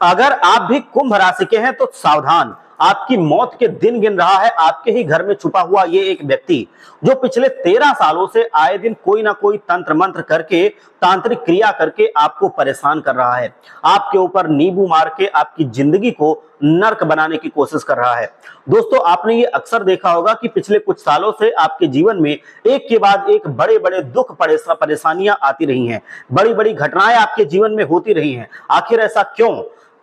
अगर आप भी कुंभ राशि के हैं तो सावधान, आपकी मौत के दिन गिन रहा है आपके ही घर में छुपा हुआ ये एक व्यक्ति, जो पिछले 13 सालों से आए दिन कोई ना कोई तंत्र मंत्र करके, तांत्रिक क्रिया करके आपको परेशान कर रहा है। आपके ऊपर नींबू मार के आपकी जिंदगी को नर्क बनाने की कोशिश कर रहा है। दोस्तों, आपने ये अक्सर देखा होगा कि पिछले कुछ सालों से आपके जीवन में एक के बाद एक बड़े बड़े दुख परेशानियां आती रही हैं, बड़ी बड़ी घटनाएं आपके जीवन में होती रही हैं। आखिर ऐसा क्यों?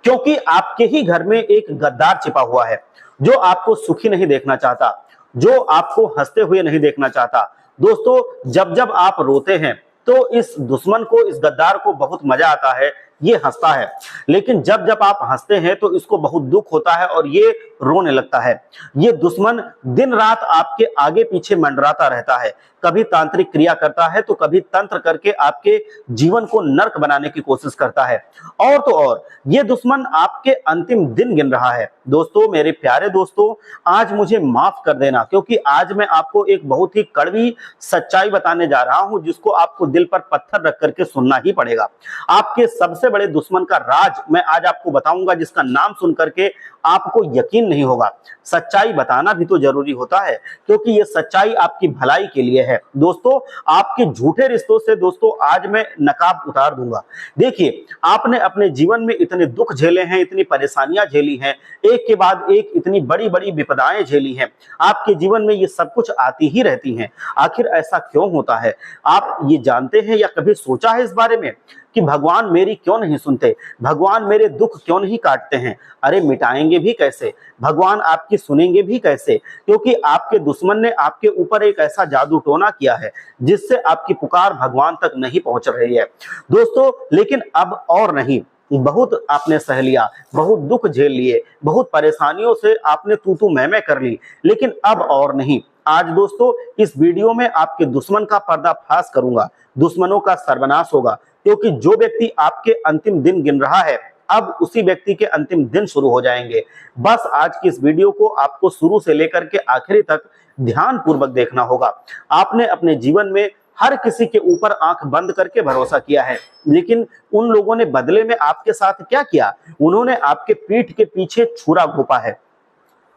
क्योंकि आपके ही घर में एक गद्दार छिपा हुआ है, जो आपको सुखी नहीं देखना चाहता, जो आपको हंसते हुए नहीं देखना चाहता। दोस्तों, जब जब आप रोते हैं तो इस दुश्मन को, इस गद्दार को बहुत मजा आता है, ये हंसता है। लेकिन जब जब आप हंसते हैं तो इसको बहुत दुख होता है और ये रोने लगता है। ये दुश्मन दिन रात आपके आगे पीछे मंडराता रहता है, कभी तांत्रिक क्रिया करता है तो कभी तंत्र करके आपके जीवन को नर्क बनाने की कोशिश करता है। और तो और ये दुश्मन आपके अंतिम दिन गिन रहा है। दोस्तों, मेरे प्यारे दोस्तों, आज मुझे माफ कर देना, क्योंकि आज मैं आपको एक बहुत ही कड़वी सच्चाई बताने जा रहा हूं, जिसको आपको दिल पर पत्थर रख करके सुनना ही पड़ेगा। आपके सबसे बड़े दुश्मन का राज मैं आज आपको बताऊंगा, जिसका नाम सुन करके आपको यकीन नहीं होगा। सच्चाई बताना भी तो जरूरी होता है, क्योंकि ये सच्चाई आपकी भलाई के लिए है। दोस्तों, आपके झूठे रिश्तों से दोस्तों आज मैं नकाब उतार दूंगा। देखिए, आपने अपने जीवन में इतने दुख झेले हैं, इतनी परेशानियां झेली हैं, एक के बाद एक इतनी बड़ी बड़ी विपदाएं झेली हैं। आपके जीवन में ये सब कुछ आती ही रहती हैं। आखिर ऐसा क्यों होता है? आप ये जानते हैं या कभी सोचा है इस बारे में कि भगवान मेरी क्यों नहीं सुनते, भगवान मेरे दुख क्यों नहीं काटते हैं? अरे, मिटाएंगे भी कैसे, भगवान आपकी सुनेंगे भी कैसे? क्योंकि आपके दुश्मन ने आपके ऊपर एक ऐसा जादू टोना किया है, जिससे आपकी पुकार भगवान तक नहीं पहुंच रही है। दोस्तों, लेकिन अब और नहीं, बहुत आपने सह लिया, बहुत दुख झेल लिए, बहुत परेशानियों से आपने तू मैं कर ली, लेकिन अब और नहीं। आज दोस्तों, इस वीडियो में आपके दुश्मन का पर्दाफाश करूंगा, दुश्मनों का सर्वनाश होगा, क्योंकि जो व्यक्ति आपके अंतिम दिन गिन रहा है, अब उसी व्यक्ति के अंतिम दिन शुरू हो जाएंगे। बस आज की इस वीडियो को आपको शुरू से लेकर के आखिरी तक ध्यान पूर्वक देखना होगा। आपने अपने जीवन में हर किसी के ऊपर आंख बंद करके भरोसा किया है, लेकिन उन लोगों ने बदले में आपके साथ क्या किया? उन्होंने आपके पीठ के पीछे छुरा घोंपा है,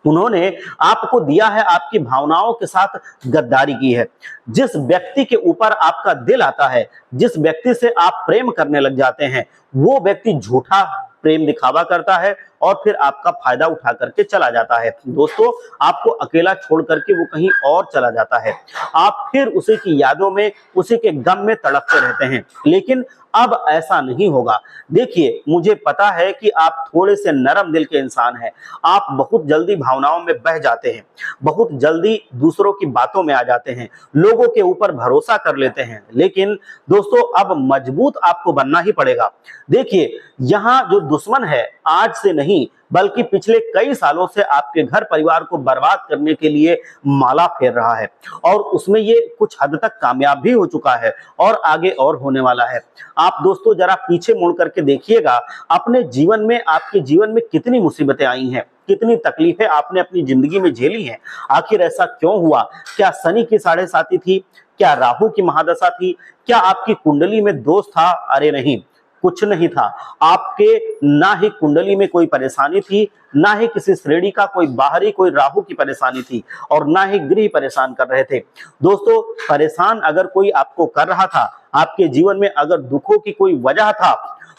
उन्होंने आपको दिया है, आपकी भावनाओं के साथ गद्दारी की है। जिस व्यक्ति के ऊपर आपका दिल आता है, जिस व्यक्ति से आप प्रेम करने लग जाते हैं, वो व्यक्ति झूठा प्रेम दिखावा करता है और फिर आपका फायदा उठा करके चला जाता है। दोस्तों, आपको अकेला छोड़ करके वो कहीं और चला जाता है। आप फिर उसी की यादों में, उसी के गम में तड़पते रहते हैं। लेकिन अब ऐसा नहीं होगा। देखिए, मुझे पता है कि आप थोड़े से नरम दिल के इंसान हैं। आप बहुत जल्दी भावनाओं में बह जाते हैं, बहुत जल्दी दूसरों की बातों में आ जाते हैं, लोगों के ऊपर भरोसा कर लेते हैं। लेकिन दोस्तों, अब मजबूत आपको बनना ही पड़ेगा। देखिए, यहाँ जो दुश्मन है, आज से नहीं बल्कि पिछले कई सालों से आपके घर परिवार को बर्बाद करने के लिए माला फेर रहा है, और उसमें ये कुछ हद तक कामयाब भी हो चुका है और आगे और होने वाला है। आप दोस्तों जरा पीछे मुड़ करके देखिएगा, अपने जीवन में, आपके जीवन में कितनी मुसीबतें आई हैं, कितनी तकलीफें आपने अपनी जिंदगी में झेली हैं। आखिर ऐसा क्यों हुआ? क्या शनि की साढ़े साती थी? क्या राहु की महादशा थी? क्या आपकी कुंडली में दोष था? अरे नहीं, कुछ नहीं था। आपके ना ही कुंडली में कोई परेशानी थी, ना ही किसी श्रेणी का कोई बाहरी कोई राहु की परेशानी थी, और ना ही गृह परेशान कर रहे थे। दोस्तों, परेशान अगर कोई आपको कर रहा था, आपके जीवन में अगर दुखों की कोई वजह था,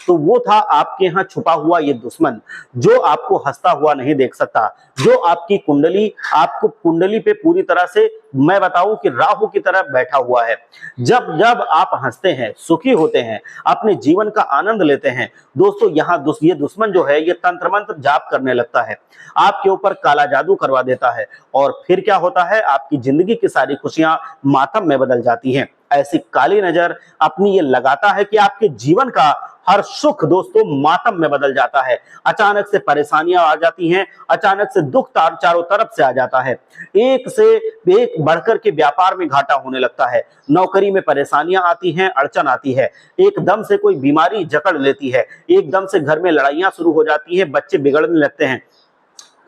तो वो था आपके यहाँ छुपा हुआ ये दुश्मन, जो आपको हंसता हुआ नहीं देख सकता, जो आपकी कुंडली, आपको कुंडली पे पूरी तरह से, मैं बताऊं कि राहु की तरह बैठा हुआ है। जब जब आप हंसते हैं, सुखी होते हैं, अपने जीवन का आनंद लेते हैं, दोस्तों यहाँ ये दुश्मन जो है, ये तंत्र मंत्र जाप करने लगता है, आपके ऊपर काला जादू करवा देता है, और फिर क्या होता है? आपकी जिंदगी की सारी खुशियां मातम में बदल जाती हैं। ऐसी काली नजर अपनी ये लगाता है कि आपके जीवन का हर सुख दोस्तों मातम में बदल जाता है। अचानक से परेशानियां आ जाती हैं, अचानक से दुख चारों तरफ से आ जाता है, एक से एक बढ़कर के व्यापार में घाटा होने लगता है, नौकरी में परेशानियां आती हैं, अड़चन आती है, एकदम से कोई बीमारी जकड़ लेती है, एकदम से घर में लड़ाइयां शुरू हो जाती है, बच्चे बिगड़ने लगते हैं,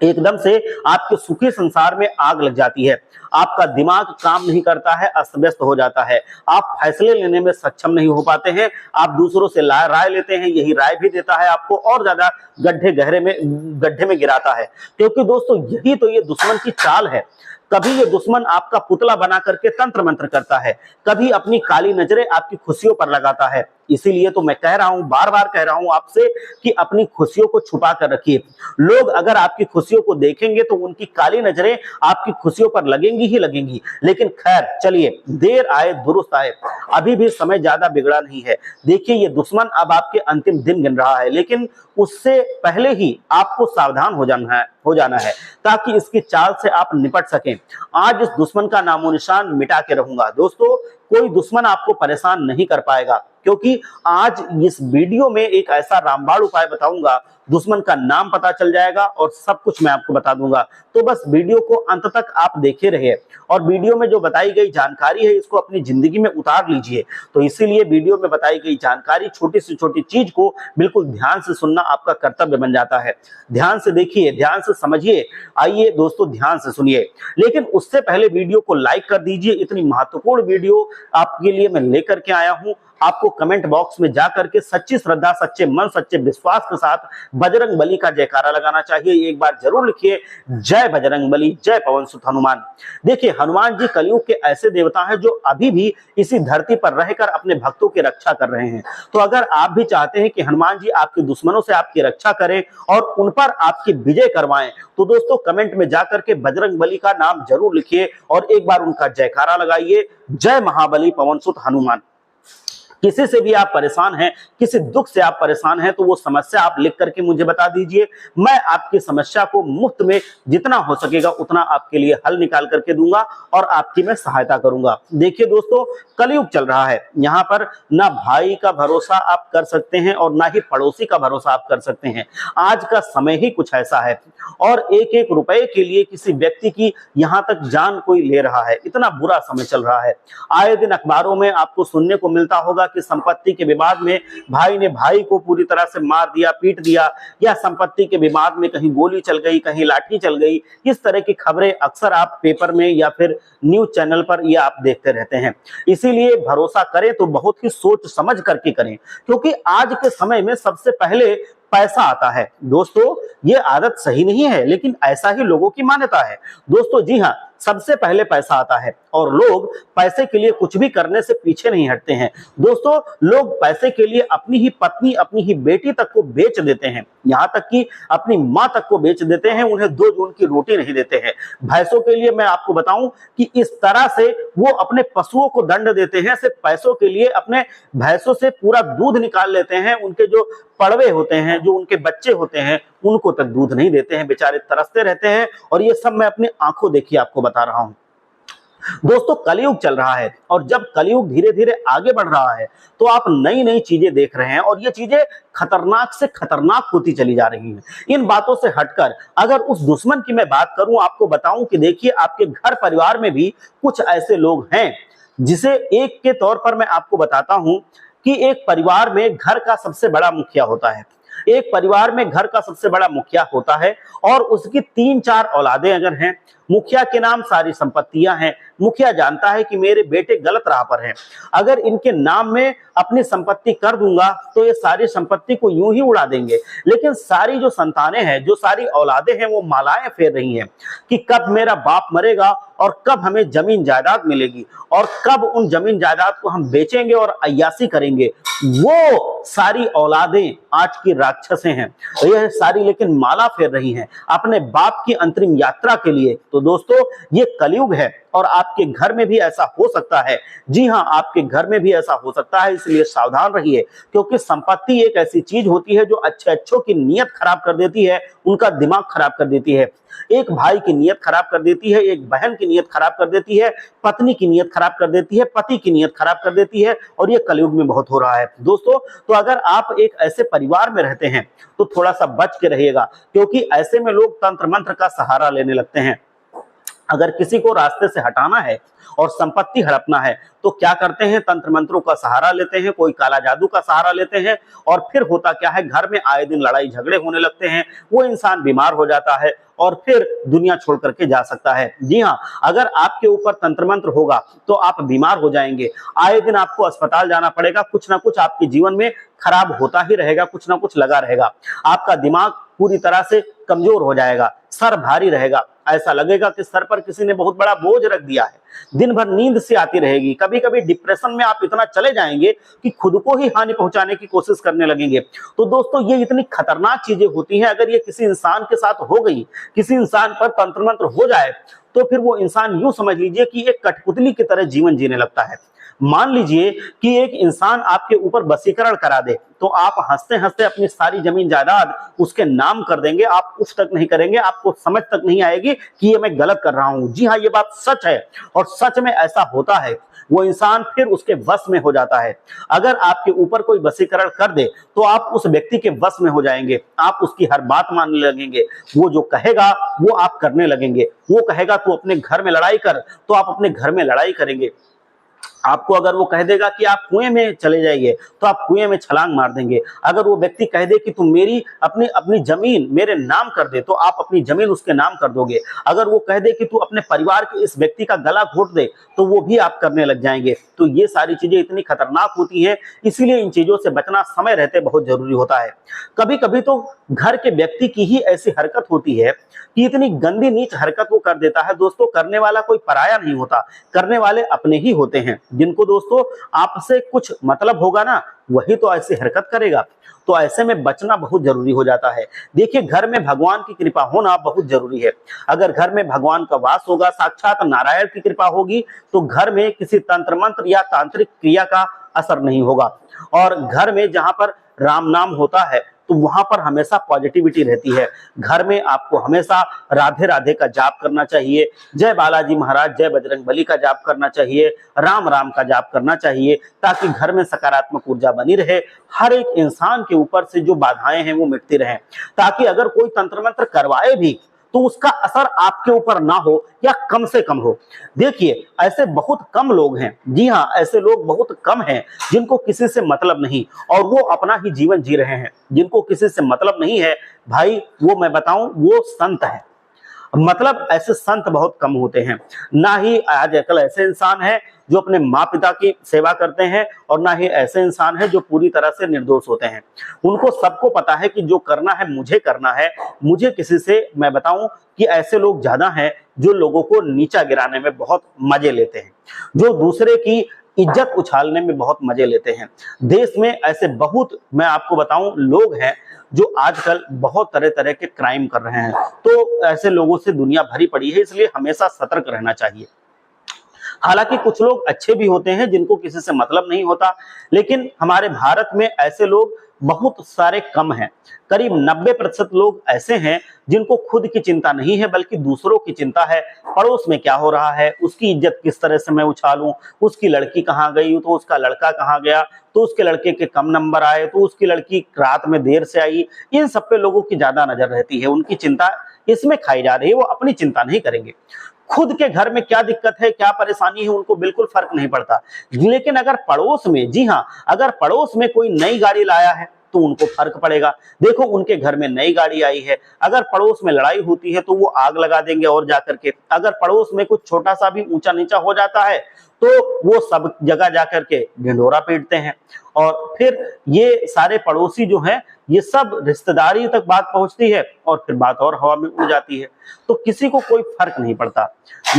एकदम से आपके सुखी संसार में आग लग जाती है। आपका दिमाग काम नहीं करता है, अस्त व्यस्त हो जाता है, आप फैसले लेने में सक्षम नहीं हो पाते हैं, आप दूसरों से राय लेते हैं, यही राय भी देता है आपको और ज्यादा गड्ढे में गिराता है। क्योंकि दोस्तों यही तो ये दुश्मन की चाल है। कभी ये दुश्मन आपका पुतला बना करके तंत्र मंत्र करता है, कभी अपनी काली नजरें आपकी खुशियों पर लगाता है। इसीलिए तो मैं कह रहा हूं, बार बार कह रहा हूं आपसे कि अपनी खुशियों को छुपा कर रखिए। लोग अगर आपकी खुशियों को देखेंगे तो उनकी काली नजरें आपकी खुशियों पर लगेंगी ही लगेंगी। लेकिन खैर चलिए, देर आए दुरुस्त आए, अभी भी समय ज्यादा बिगड़ा नहीं है। देखिए ये दुश्मन अब आपके अंतिम दिन गिन रहा है, लेकिन उससे पहले ही आपको सावधान हो जाना है ताकि इसकी चाल से आप निपट सकें। आज इस दुश्मन का नामो निशान मिटा के रहूंगा। दोस्तों कोई दुश्मन आपको परेशान नहीं कर पाएगा, क्योंकि आज इस वीडियो में एक ऐसा रामबाण उपाय बताऊंगा, दुश्मन का नाम पता चल जाएगा और सब कुछ मैं आपको बता दूंगा। तो बस वीडियो को अंत तक आप देखे रहिए और वीडियो में जो बताई गई जानकारी है इसको अपनी जिंदगी में उतार लीजिए। तो इसीलिए वीडियो में बताई गई जानकारी, छोटी से छोटी चीज को बिल्कुल ध्यान से सुनना आपका कर्तव्य बन जाता है। ध्यान से देखिए, ध्यान से समझिए। आइए दोस्तों ध्यान से सुनिए, लेकिन उससे पहले वीडियो को लाइक कर दीजिए। इतनी महत्वपूर्ण वीडियो आपके लिए मैं लेकर के आया हूं। आपको कमेंट बॉक्स में जाकर के सच्ची श्रद्धा, सच्चे मन, सच्चे विश्वास के साथ बजरंग बली का जयकारा लगाना चाहिए। एक बार जरूर लिखिए, जय बजरंग बली, जय पवन सुत हनुमान। देखिए हनुमान जी कलयुग के ऐसे देवता हैं जो अभी भी इसी धरती पर रहकर अपने भक्तों की रक्षा कर रहे हैं। तो अगर आप भी चाहते हैं कि हनुमान जी आपके दुश्मनों से आपकी रक्षा करें और उन पर आपकी विजय करवाएं, तो दोस्तों कमेंट में जाकर के बजरंग बली का नाम जरूर लिखिए और एक बार उनका जयकारा लगाइए, जय महाबली पवन सुत हनुमान। किसी से भी आप परेशान हैं, किसी दुख से आप परेशान हैं, तो वो समस्या आप लिख करके मुझे बता दीजिए। मैं आपकी समस्या को मुफ्त में जितना हो सकेगा उतना आपके लिए हल निकाल करके दूंगा और आपकी मैं सहायता करूंगा। देखिए दोस्तों, कलयुग चल रहा है, यहाँ पर ना भाई का भरोसा आप कर सकते हैं और ना ही पड़ोसी का भरोसा आप कर सकते हैं। आज का समय ही कुछ ऐसा है और एक एक रुपए के लिए किसी व्यक्ति की यहाँ तक जान कोई ले रहा है। इतना बुरा समय चल रहा है। आए दिन अखबारों में आपको सुनने को मिलता होगा कि संपत्ति के विवाद में भाई ने भाई को पूरी तरह से मार दिया, पीट दिया, या संपत्ति के विवाद में कहीं गोली चल गई, कहीं लाठी चल गई। इस तरह की खबरें अक्सर आप पेपर में या फिर न्यूज चैनल पर ये आप देखते रहते हैं। इसीलिए भरोसा करें तो बहुत ही सोच समझ करके करें, क्योंकि आज के समय में सबसे पहले पैसा आता है। दोस्तों ये आदत सही नहीं है, लेकिन ऐसा ही लोगों की मान्यता है। दोस्तों जी हाँ, सबसे पहले पैसा आता है और लोग पैसे के लिए कुछ भी करने से पीछे नहीं हटते हैं। दोस्तों लोग पैसे के लिए अपनी ही पत्नी, अपनी ही बेटी तक को बेच देते हैं, यहाँ तक कि अपनी माँ तक को बेच देते हैं, उन्हें 2 जून की रोटी नहीं देते हैं। भैंसों के लिए मैं आपको बताऊं कि इस तरह से वो अपने पशुओं को दंड देते हैं, सिर्फ पैसों के लिए अपने भैंसों से पूरा दूध निकाल लेते हैं। उनके जो पड़वे होते हैं, जो उनके बच्चे होते हैं, उनको तक दूध नहीं देते हैं, बेचारे तरसते रहते हैं। और ये सब मैं अपनी आंखों देखी आपको बता रहा हूं। दोस्तों कलयुग चल रहा है और जब कलयुग धीरे धीरे आगे बढ़ रहा है तो आप नई नई चीजें देख रहे हैं और ये चीजें खतरनाक से खतरनाक होती चली जा रही हैं। इन बातों से हटकर अगर उस दुश्मन की मैं बात करूं, आपको बताऊं कि देखिए आपके घर परिवार में भी कुछ ऐसे लोग हैं, जिसे एक के तौर पर मैं आपको बताता हूं कि एक परिवार में घर का सबसे बड़ा मुखिया होता है। एक परिवार में घर का सबसे बड़ा मुखिया होता है और उसकी 3-4 औलादें अगर हैं, मुखिया के नाम सारी संपत्तियां हैं। मुखिया जानता है कि मेरे बेटे गलत राह पर हैं, अगर इनके नाम में अपनी संपत्ति कर दूंगा तो ये सारी संपत्ति को यूं ही उड़ा देंगे। लेकिन सारी जो संतानें हैं, जो सारी औलादें हैं, वो मालाएं फेर रही हैं कि कब मेरा बाप मरेगा और कब हमें जमीन जायदाद मिलेगी और कब उन जमीन जायदाद को हम बेचेंगे और अय्यासी करेंगे। वो सारी औलादें आज की राक्षसें हैं, यह सारी लेकिन माला फेर रही हैं अपने बाप की अंतरिम यात्रा के लिए। तो दोस्तों ये कलयुग है और आपके घर में भी ऐसा हो सकता है। जी हां, आपके घर में भी ऐसा हो सकता है, इसलिए सावधान रहिए, क्योंकि संपत्ति एक ऐसी चीज होती है जो अच्छों की नीयत खराब कर देती है, उनका दिमाग खराब कर देती है। एक भाई की नीयत खराब कर देती है, एक बहन की नीयत खराब कर देती है, पत्नी की नीयत खराब कर देती है, पति की नीयत खराब कर देती है, और ये कलयुग में बहुत हो रहा है। दोस्तों तो अगर आप एक ऐसे परिवार में रहते हैं तो थोड़ा सा बच के रहिएगा, क्योंकि ऐसे में लोग तंत्र मंत्र का सहारा लेने लगते हैं। अगर किसी को रास्ते से हटाना है और संपत्ति हड़पना है तो क्या करते हैं, तंत्र मंत्रों का सहारा लेते हैं, कोई काला जादू का सहारा लेते हैं। और फिर होता क्या है, घर में आए दिन लड़ाई झगड़े होने लगते हैं, वो इंसान बीमार हो जाता है और फिर दुनिया छोड़ करके जा सकता है। जी हाँ, अगर आपके ऊपर तंत्र मंत्र होगा तो आप बीमार हो जाएंगे, आए दिन आपको अस्पताल जाना पड़ेगा, कुछ ना कुछ आपके जीवन में खराब होता ही रहेगा, कुछ ना कुछ लगा रहेगा। आपका दिमाग पूरी तरह से कमजोर हो जाएगा, सर भारी रहेगा, ऐसा लगेगा कि सर पर किसी ने बहुत बड़ा बोझ रख दिया है, दिन भर नींद से आती रहेगी, कभी कभी डिप्रेशन में आप इतना चले जाएंगे कि खुद को ही हानि पहुंचाने की कोशिश करने लगेंगे। तो दोस्तों ये इतनी खतरनाक चीजें होती हैं, अगर ये किसी इंसान के साथ हो गई, किसी इंसान पर तंत्र मंत्र हो जाए तो फिर वो इंसान यूं समझ लीजिए कि एक कठपुतली की तरह जीवन जीने लगता है। मान लीजिए कि एक इंसान आपके ऊपर वशीकरण करा दे तो आप हंसते हंसते अपनी सारी जमीन जायदाद उसके नाम कर देंगे, आप उफ तक नहीं करेंगे, आपको समझ तक नहीं आएगी कि ये मैं गलत कर रहा हूं। जी हाँ, ये बात सच है और सच में ऐसा होता है, वो इंसान फिर उसके वश में हो जाता है। अगर आपके ऊपर कोई वशीकरण कर दे तो आप उस व्यक्ति के वश में हो जाएंगे, आप उसकी हर बात मानने लगेंगे, वो जो कहेगा वो आप करने लगेंगे, वो कहेगा तू अपने घर में लड़ाई कर तो आप अपने घर में लड़ाई करेंगे, आपको अगर वो कह देगा कि आप कुएं में चले जाइए तो आप कुएं में छलांग मार देंगे, अगर वो व्यक्ति कह दे कि तुम मेरी अपनी अपनी जमीन मेरे नाम कर दे तो आप अपनी जमीन उसके नाम कर दोगे, अगर वो कह दे कि तू अपने परिवार के इस व्यक्ति का गला घोट दे तो वो भी आप करने लग जाएंगे। तो ये सारी चीजें इतनी खतरनाक होती हैं, इसलिए इन चीजों से बचना समय रहते बहुत जरूरी होता है। कभी कभी तो घर के व्यक्ति की ही ऐसी हरकत होती है कि इतनी गंदी नीच हरकत वो कर देता है। दोस्तों करने वाला कोई पराया नहीं होता, करने वाले अपने ही होते हैं, जिनको दोस्तों आपसे कुछ मतलब होगा ना वही तो ऐसी हरकत करेगा। तो ऐसे में बचना बहुत जरूरी हो जाता है। देखिए घर में भगवान की कृपा होना बहुत जरूरी है, अगर घर में भगवान का वास होगा, साक्षात नारायण की कृपा होगी तो घर में किसी तंत्र मंत्र या तांत्रिक क्रिया का असर नहीं होगा। और घर में जहां पर राम नाम होता है तो वहां पर हमेशा पॉजिटिविटी रहती है। घर में आपको हमेशा राधे राधे का जाप करना चाहिए, जय बालाजी महाराज जय बजरंगबली का जाप करना चाहिए, राम राम का जाप करना चाहिए, ताकि घर में सकारात्मक ऊर्जा बनी रहे, हर एक इंसान के ऊपर से जो बाधाएं हैं वो मिटती रहें, ताकि अगर कोई तंत्र मंत्र करवाए भी तो उसका असर आपके ऊपर ना हो या कम से कम हो। देखिए ऐसे बहुत कम लोग हैं, जी हाँ ऐसे लोग बहुत कम हैं जिनको किसी से मतलब नहीं और वो अपना ही जीवन जी रहे हैं। जिनको किसी से मतलब नहीं है भाई, वो मैं बताऊं वो संत है, मतलब ऐसे संत बहुत कम होते हैं। ना ही आजकल ऐसे इंसान हैं जो अपने माँ पिता की सेवा करते हैं और ना ही ऐसे इंसान हैं जो पूरी तरह से निर्दोष होते हैं। उनको सबको पता है कि जो करना है मुझे करना है, मुझे किसी से, मैं बताऊं कि ऐसे लोग ज्यादा हैं जो लोगों को नीचा गिराने में बहुत मजे लेते हैं, जो दूसरे की इज्जत उछालने में बहुत मजे लेते हैं। देश में ऐसे बहुत, मैं आपको बताऊं, लोग हैं जो आजकल बहुत तरह तरह के क्राइम कर रहे हैं। तो ऐसे लोगों से दुनिया भरी पड़ी है, इसलिए हमेशा सतर्क रहना चाहिए। हालांकि कुछ लोग अच्छे भी होते हैं जिनको किसी से मतलब नहीं होता, लेकिन हमारे भारत में ऐसे लोग बहुत सारे कम हैं। करीब 90% लोग ऐसे हैं जिनको खुद की चिंता नहीं है बल्कि दूसरों की चिंता है। पड़ोस में क्या हो रहा है, उसकी इज्जत किस तरह से मैं उछालूं, उसकी लड़की कहाँ गई तो उसका लड़का कहाँ गया, तो उसके लड़के के कम नंबर आए तो उसकी लड़की रात में देर से आई, इन सब पे लोगों की ज्यादा नजर रहती है, उनकी चिंता इसमें खाई जा रही है, वो अपनी चिंता नहीं करेंगे। खुद के घर में क्या दिक्कत है, क्या परेशानी है, उनको बिल्कुल फर्क नहीं पड़ता। लेकिन अगर पड़ोस में, जी हाँ, अगर पड़ोस में कोई नई गाड़ी लाया है तो उनको फर्क पड़ेगा। देखो उनके घर में नई गाड़ी आई है, अगर पड़ोस में लड़ाई होती है तो वो आग लगा देंगे और जाकर के, अगर पड़ोस में कुछ छोटा सा भी ऊंचा नीचा हो जाता है तो वो सब जगह जाकर के ढिंढोरा पीटते हैं। और फिर ये सारे पड़ोसी जो हैं, ये सब रिश्तेदारी तक बात पहुंचती है और फिर बात और हवा में उड़ जाती है, तो किसी को कोई फर्क नहीं पड़ता।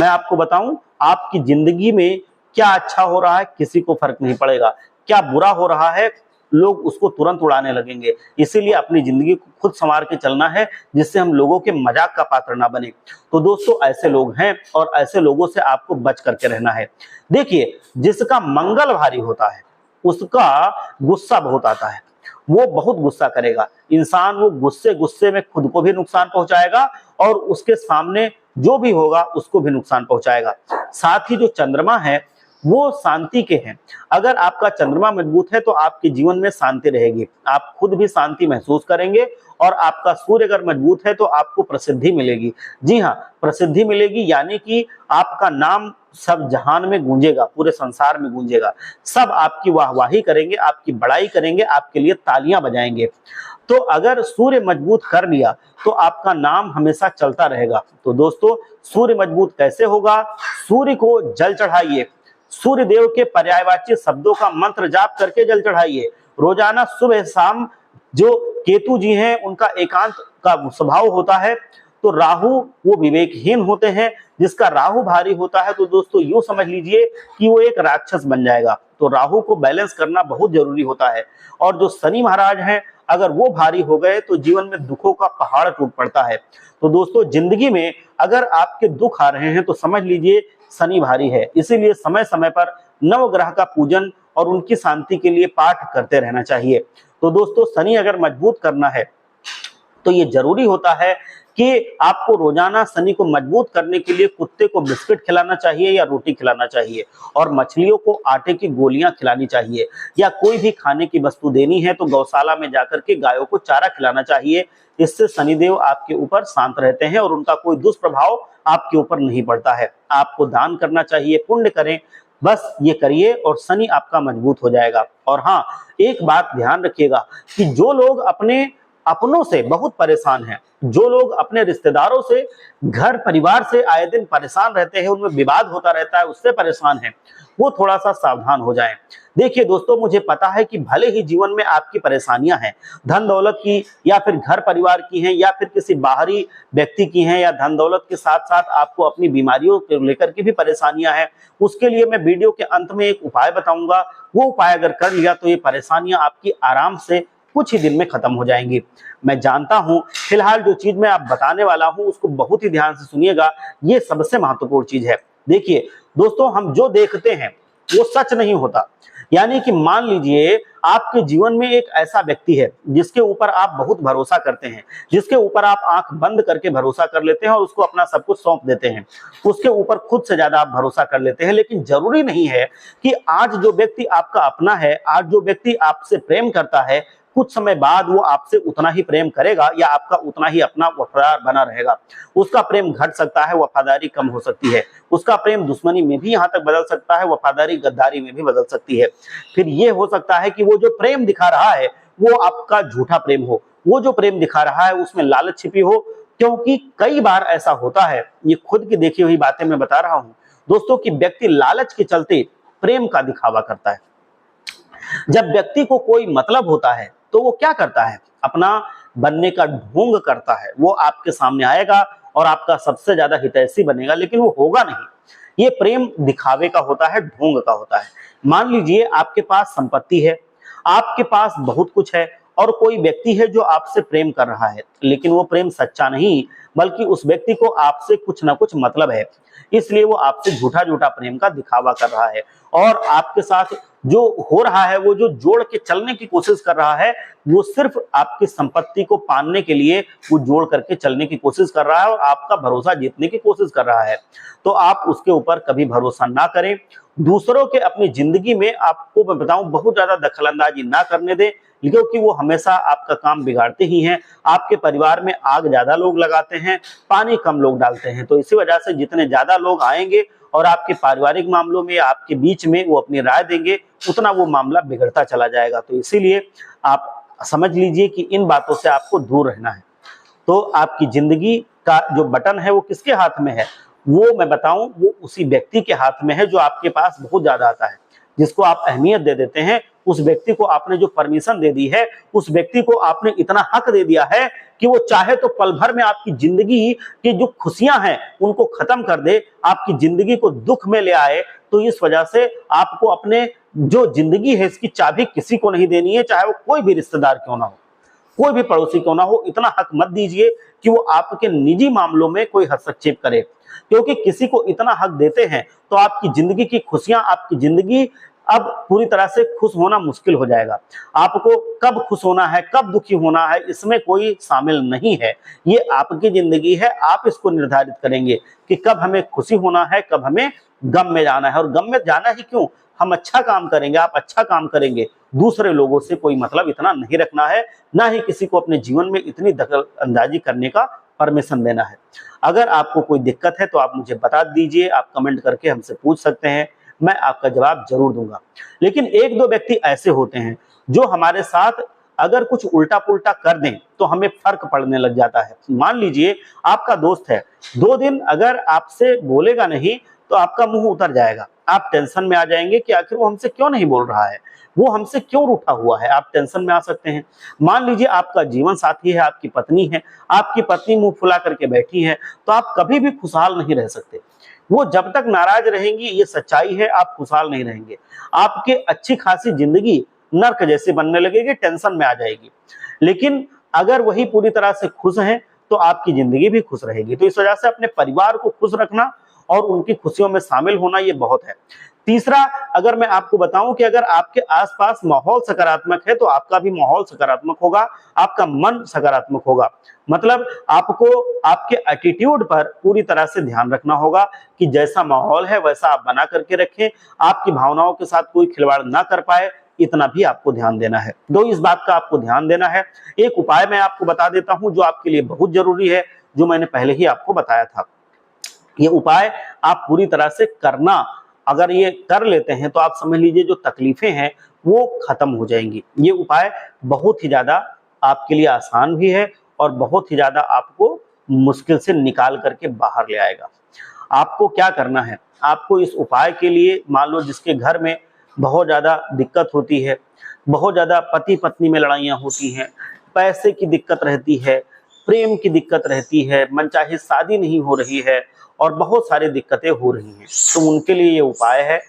मैं आपको बताऊं, आपकी जिंदगी में क्या अच्छा हो रहा है किसी को फर्क नहीं पड़ेगा, क्या बुरा हो रहा है लोग उसको तुरंत उड़ाने लगेंगे। इसीलिए अपनी जिंदगी को खुद संवार के चलना है, जिससे हम लोगों के मजाक का पात्र ना बने। तो दोस्तों ऐसे लोग हैं और ऐसे लोगों से आपको बच करके रहना है। देखिए जिसका मंगल भारी होता है उसका गुस्सा बहुत आता है, वो बहुत गुस्सा करेगा इंसान, वो गुस्से गुस्से में खुद को भी नुकसान पहुंचाएगा और उसके सामने जो भी होगा उसको भी नुकसान पहुंचाएगा। साथ ही जो चंद्रमा है वो शांति के हैं। अगर आपका चंद्रमा मजबूत है तो आपके जीवन में शांति रहेगी, आप खुद भी शांति महसूस करेंगे। और आपका सूर्य अगर मजबूत है तो आपको प्रसिद्धि मिलेगी। जी हाँ, प्रसिद्धि मिलेगी, यानी कि आपका नाम सब जहान में गूंजेगा, पूरे संसार में गूंजेगा। सब आपकी वाहवाही करेंगे, आपकी बड़ाई करेंगे, आपके लिए तालियां बजाएंगे। तो अगर सूर्य मजबूत कर लिया तो आपका नाम हमेशा चलता रहेगा। तो दोस्तों, सूर्य मजबूत कैसे होगा? सूर्य को जल चढ़ाइए, सूर्य देव के पर्यायवाची शब्दों का मंत्र जाप करके जल चढ़ाइए रोजाना सुबह शाम। जो केतु जी हैं उनका एकांत का स्वभाव होता है, तो राहु वो विवेकहीन होते हैं। जिसका राहु भारी होता है तो दोस्तों यूं समझ लीजिए कि वो एक राक्षस बन जाएगा। तो राहु को बैलेंस करना बहुत जरूरी होता है। और जो शनि महाराज हैं, अगर वो भारी हो गए तो जीवन में दुखों का पहाड़ टूट पड़ता है। तो दोस्तों, जिंदगी में अगर आपके दुख आ रहे हैं तो समझ लीजिए शनि भारी है। इसीलिए समय समय पर नवग्रह का पूजन और उनकी शांति के लिए पाठ करते रहना चाहिए। तो दोस्तों, शनि अगर मजबूत करना है तो ये जरूरी होता है कि आपको रोजाना शनि को मजबूत करने के लिए कुत्ते को बिस्किट खिलाना चाहिए या रोटी खिलाना चाहिए, और मछलियों को आटे की गोलियां खिलानी चाहिए, या कोई भी खाने की वस्तु देनी है तो गौशाला में जाकर के गायों को चारा खिलाना चाहिए। इससे शनिदेव आपके ऊपर शांत रहते हैं और उनका कोई दुष्प्रभाव आपके ऊपर नहीं पड़ता है। आपको दान करना चाहिए, पुण्य करें, बस ये करिए और शनि आपका मजबूत हो जाएगा। और हाँ, एक बात ध्यान रखिएगा कि जो लोग अपने अपनों से बहुत परेशान हैं, जो लोग अपने रिश्तेदारों से, घर परिवार से आए दिन परेशान रहते हैं, उनमें विवाद होता रहता है, उससे परेशान हैं, वो थोड़ा सा सावधान हो जाएं। देखिए दोस्तों, मुझे पता है कि भले ही जीवन में आपकी परेशानियां हैं, धन दौलत की या फिर घर परिवार की हैं या फिर किसी बाहरी व्यक्ति की हैं, या धन दौलत के साथ साथ आपको अपनी बीमारियों को लेकर के भी परेशानियां हैं। उसके लिए मैं वीडियो के अंत में एक उपाय बताऊंगा। वो उपाय अगर कर लिया तो ये परेशानियां आपकी आराम से कुछ ही दिन में खत्म हो जाएंगी। मैं जानता हूं, फिलहाल जो चीज मैं आप बताने वाला हूं उसको बहुत ही ध्यान से सुनिएगा, ये सबसे महत्वपूर्ण चीज है। देखिए दोस्तों, हम जो देखते हैं वो सच नहीं होता। यानी कि मान लीजिए आपके जीवन में एक ऐसा व्यक्ति है जिसके ऊपर आप बहुत भरोसा करते हैं, जिसके ऊपर आप आंख बंद करके भरोसा कर लेते हैं और उसको अपना सब कुछ सौंप देते हैं, उसके ऊपर खुद से ज्यादा आप भरोसा कर लेते हैं। लेकिन जरूरी नहीं है कि आज जो व्यक्ति आपका अपना है, आज जो व्यक्ति आपसे प्रेम करता है, कुछ समय बाद वो आपसे उतना ही प्रेम करेगा या आपका उतना ही अपना वफादार बना रहेगा। उसका प्रेम घट सकता है, वफादारी कम हो सकती है, उसका प्रेम दुश्मनी में भी यहाँ तक बदल सकता है, वफादारी गद्दारी में भी बदल सकती है। फिर ये हो सकता है कि वो जो प्रेम दिखा रहा है वो आपका झूठा प्रेम हो, वो जो प्रेम दिखा रहा है उसमें लालच छिपी हो। क्योंकि कई बार ऐसा होता है, ये खुद की देखी हुई बातें मैं बता रहा हूं दोस्तों, कि व्यक्ति लालच के चलते प्रेम का दिखावा करता है। जब व्यक्ति को कोई मतलब होता है तो वो क्या करता है? अपना बनने का ढोंग करता है। वो आपके सामने आएगा और आपका सबसे ज्यादा हितैषी बनेगा, लेकिन वो होगा नहीं। ये प्रेम दिखावे का होता है, ढोंग का होता है। मान लीजिए आपके पास संपत्ति है, आपके पास बहुत कुछ है, और कोई व्यक्ति है जो आपसे प्रेम कर रहा है, लेकिन वो प्रेम सच्चा नहीं, बल्कि उस व्यक्ति को आपसे कुछ ना कुछ मतलब है, इसलिए वो आपसे झूठा झूठा प्रेम का दिखावा कर रहा है। और आपके साथ जो हो रहा है, वो जो जोड़ के चलने की कोशिश कर रहा है, वो सिर्फ आपकी संपत्ति को पाने के लिए वो जोड़ करके चलने की कोशिश कर रहा है और आपका भरोसा जीतने की कोशिश कर रहा है। तो आप उसके ऊपर कभी भरोसा ना करें। दूसरों के अपनी जिंदगी में, आपको मैं बताऊं, बहुत ज्यादा दखलंदाजी ना करने दें, क्योंकि वो हमेशा आपका काम बिगाड़ते ही हैं। आपके परिवार में आग ज्यादा लोग लगाते हैं, पानी कम लोग डालते हैं। तो इसी वजह से जितने ज्यादा लोग आएंगे और आपके पारिवारिक मामलों में, आपके बीच में वो अपनी राय देंगे, उतना वो मामला बिगड़ता चला जाएगा। तो इसीलिए आप समझ लीजिए कि इन बातों से आपको दूर रहना है। तो आपकी जिंदगी का जो बटन है वो किसके हाथ में है? वो मैं बताऊं, वो उसी व्यक्ति के हाथ में है जो आपके पास बहुत ज्यादा आता है, जिसको आप अहमियत दे देते हैं। उस व्यक्ति को आपने जो परमिशन दे दी है, उस व्यक्ति को आपने इतना हक दे दिया है कि वो चाहे तो पल भर में आपकी जिंदगी की जो खुशियां हैं उनको खत्म कर दे, आपकी जिंदगी को दुख में ले आए। तो इस वजह से आपको अपने जो जिंदगी है इसकी चाबी किसी को नहीं देनी है, चाहे वो कोई भी रिश्तेदार क्यों ना हो, कोई भी पड़ोसी क्यों ना हो। इतना हक मत दीजिए कि वो आपके निजी मामलों में कोई हस्तक्षेप करे, क्योंकि किसी को इतना हक देते हैं तो आपकी जिंदगी की खुशियां, आपकी जिंदगी अब पूरी तरह से खुश होना मुश्किल हो जाएगा। आपको कब खुश होना है, कब दुखी होना है, इसमें कोई शामिल नहीं है। ये आपकी जिंदगी है, आप इसको निर्धारित करेंगे कि कब हमें खुशी होना है, कब हमें गम में जाना है। और गम में जाना ही क्यों, हम अच्छा काम करेंगे, आप अच्छा काम करेंगे, दूसरे लोगों से कोई मतलब इतना नहीं रखना है, ना ही किसी को अपने जीवन में इतनी दखल अंदाजी करने का परमिशन देना है। अगर आपको कोई दिक्कत है तो आप मुझे बता दीजिए, आप कमेंट करके हमसे पूछ सकते हैं, मैं आपका जवाब जरूर दूंगा। लेकिन एक दो व्यक्ति ऐसे होते हैं जो हमारे साथ अगर कुछ उल्टा पुल्टा कर दें तो हमें फर्क पड़ने लग जाता है। मान लीजिए आपका दोस्त है, 2 दिन अगर आपसे बोलेगा नहीं तो आपका मुंह उतर जाएगा, आप टेंशन में आ जाएंगे कि आखिर वो हमसे क्यों नहीं बोल रहा है, वो हमसे क्यों रूठा हुआ है, आप टेंशन में आ सकते हैं। मान लीजिए आपका जीवन साथी है, आपकी पत्नी है, आपकी पत्नी मुंह फुला करके बैठी है, तो आप कभी भी खुशहाल नहीं रह सकते। वो जब तक नाराज रहेंगी, ये सच्चाई है, आप खुशहाल नहीं रहेंगे। आपके अच्छी खासी जिंदगी नर्क जैसी बनने लगेगी, टेंशन में आ जाएगी। लेकिन अगर वही पूरी तरह से खुश हैं तो आपकी जिंदगी भी खुश रहेगी। तो इस वजह से अपने परिवार को खुश रखना और उनकी खुशियों में शामिल होना ये बहुत है। तीसरा, अगर मैं आपको बताऊं कि अगर आपके आसपास माहौल सकारात्मक है तो आपका भी माहौल सकारात्मक होगा, आपका मन सकारात्मक होगा। मतलब आपको आपके एटीट्यूड पर पूरी तरह से ध्यान रखना होगा कि जैसा माहौल है वैसा आप बना करके रखें, आपकी भावनाओं के साथ कोई खिलवाड़ ना कर पाए, इतना भी आपको ध्यान देना है। तो इस बात का आपको ध्यान देना है। एक उपाय मैं आपको बता देता हूं जो आपके लिए बहुत जरूरी है, जो मैंने पहले ही आपको बताया था। ये उपाय आप पूरी तरह से करना, अगर ये कर लेते हैं तो आप समझ लीजिए जो तकलीफें हैं वो खत्म हो जाएंगी। ये उपाय बहुत ही ज्यादा आपके लिए आसान भी है और बहुत ही ज्यादा आपको मुश्किल से निकाल करके बाहर ले आएगा। आपको क्या करना है, आपको इस उपाय के लिए, मान लो जिसके घर में बहुत ज्यादा दिक्कत होती है, बहुत ज्यादा पति पत्नी में लड़ाइयाँ होती हैं, पैसे की दिक्कत रहती है, प्रेम की दिक्कत रहती है, मनचाही शादी नहीं हो रही है और बहुत सारी दिक्कतें हो रही हैं, तो उनके लिए ये उपाय है,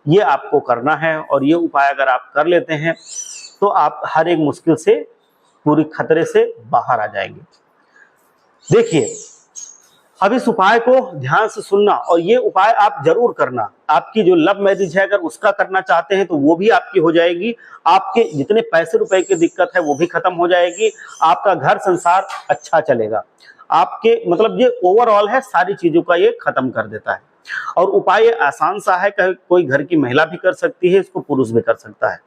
ये आपको करना है। और ये उपाय अगर आप कर लेते हैं तो आप हर एक मुश्किल से, पूरी खतरे से बाहर आ जाएंगे। देखिए, अब इस उपाय को ध्यान से सुनना और ये उपाय आप जरूर करना। आपकी जो लव मैरिज है अगर उसका करना चाहते हैं तो वो भी आपकी हो जाएगी, आपके जितने पैसे रुपए की दिक्कत है वो भी खत्म हो जाएगी, आपका घर संसार अच्छा चलेगा। आपके मतलब ये ओवरऑल है, सारी चीजों का ये खत्म कर देता है। और उपाय आसान सा है, कोई घर की महिला भी कर सकती है, इसको पुरुष भी कर सकता है।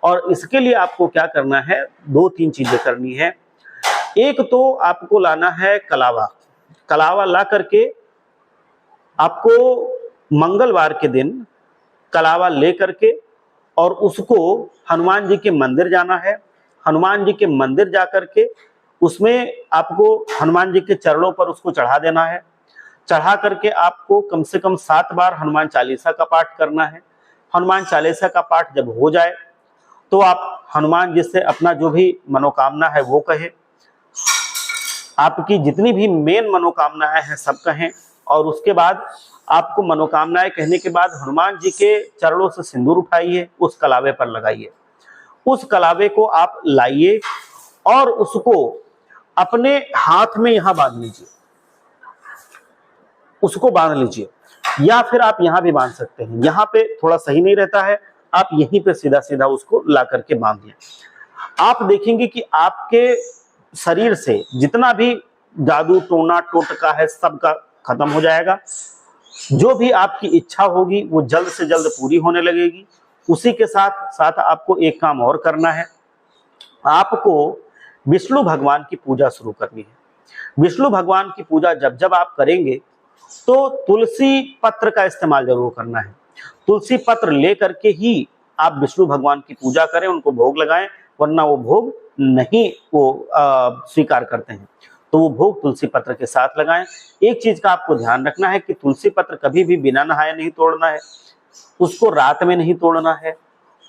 और इसके लिए आपको क्या करना है, 2-3 चीजें करनी है। एक तो आपको लाना है कलावा। कलावा ला करके आपको मंगलवार के दिन कलावा ले करके और उसको हनुमान जी के मंदिर जाना है। हनुमान जी के मंदिर जा करके उसमें आपको हनुमान जी के चरणों पर उसको चढ़ा देना है। चढ़ा करके आपको कम से कम 7 बार हनुमान चालीसा का पाठ करना है। हनुमान चालीसा का पाठ जब हो जाए तो आप हनुमान जी से अपना जो भी मनोकामना है वो कहें, आपकी जितनी भी मेन मनोकामनाएं हैं सब कहें। और उसके बाद आपको मनोकामनाएं कहने के बाद हनुमान जी के चरणों से सिंदूर उठाइए, उस कलावे पर लगाइए। उस कलावे को आप लाइए और उसको अपने हाथ में यहां बांध लीजिए, उसको बांध लीजिए, या फिर आप यहां भी बांध सकते हैं। यहां पे थोड़ा सही नहीं रहता है, आप यहीं पे सीधा सीधा उसको ला करके बांध लें। आप देखेंगे कि आपके शरीर से जितना भी जादू टोना टोटका है सबका खत्म हो जाएगा। जो भी आपकी इच्छा होगी वो जल्द से जल्द पूरी होने लगेगी। उसी के साथ साथ आपको एक काम और करना है, आपको विष्णु भगवान की पूजा शुरू करनी है। विष्णु भगवान की पूजा जब जब आप करेंगे तो तुलसी पत्र का इस्तेमाल जरूर करना है। तुलसी पत्र ले करके ही आप विष्णु भगवान की पूजा करें, उनको भोग लगाएं, वरना वो भोग नहीं वो स्वीकार करते हैं। तो वो भोग तुलसी पत्र के साथ लगाएं। एक चीज का आपको ध्यान रखना है कि तुलसी पत्र कभी भी बिना नहाए नहीं तोड़ना है, उसको रात में नहीं तोड़ना है,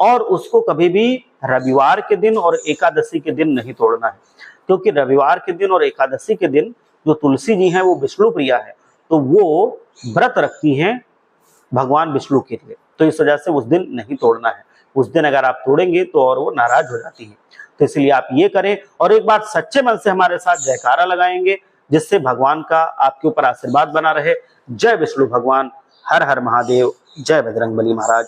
और उसको कभी भी रविवार के दिन और एकादशी के दिन नहीं तोड़ना है। क्योंकि रविवार के दिन और एकादशी के दिन जो तुलसी जी हैं वो विष्णु प्रिया है, तो वो व्रत रखती हैं भगवान विष्णु के लिए, तो इस वजह से उस दिन नहीं तोड़ना है। उस दिन अगर आप तोड़ेंगे तो और वो नाराज हो जाती है। तो इसलिए आप ये करें और एक बार सच्चे मन से हमारे साथ जयकारा लगाएंगे, जिससे भगवान का आपके ऊपर आशीर्वाद बना रहे। जय विष्णु भगवान, हर हर महादेव, जय बजरंगबली महाराज।